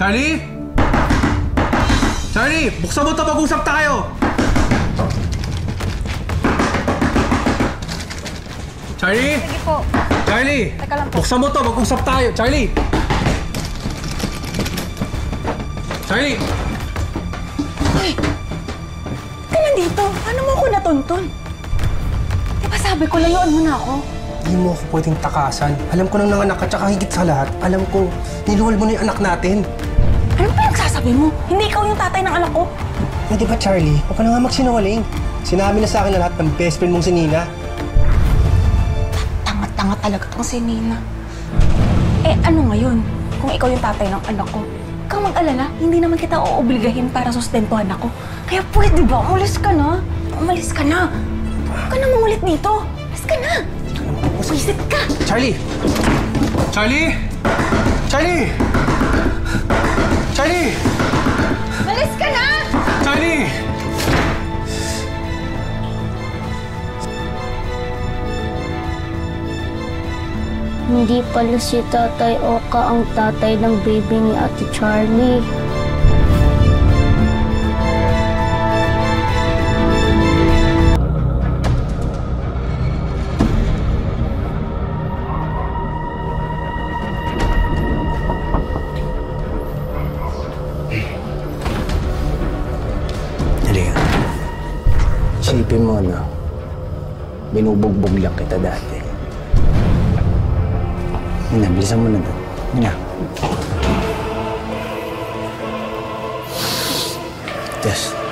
Charlie? Charlie! Buksan mo ito, mag-usap tayo! Charlie? Sige po. Charlie! Teka lang po. Buksan mo ito, mag-usap tayo! Charlie! Charlie! Uy! Ka nandito? Paano mo ako natuntun? Di ba sabi ko, layuan mo na ako? Hindi mo ako pwedeng takasan. Alam ko nang nanganak ka, tsaka higit sa lahat, alam ko, niluwal mo na yung anak natin. Ano ba yung sasabi mo? Hindi ikaw yung tatay ng anak ko. Eh, di ba, Charlie? Huwag ka na nga magsinungaling. Sinabi na sa akin na lahat ng best friend mong si Nina. Tanga-tanga talaga tong si Nina. Eh, ano ngayon? Kung ikaw yung tatay ng anak ko, kang mag-alala, hindi naman kita oobligahin para sustentuhan ako. Kaya pwede ba? Umalis ka na. Umalis ka na. Huwag ka na mangulit dito. Umalis ka na. Wisit ka! Charlie! Charlie! Charlie! Charlie! Umalis ka na! Charlie! Hindi pala si Tatay Oka ang tatay ng baby ni Ate Charlie. Halika. Isipin mo, no? Binubugbog lang kita dati. Hina, bilisan mo na to. Hina. Test.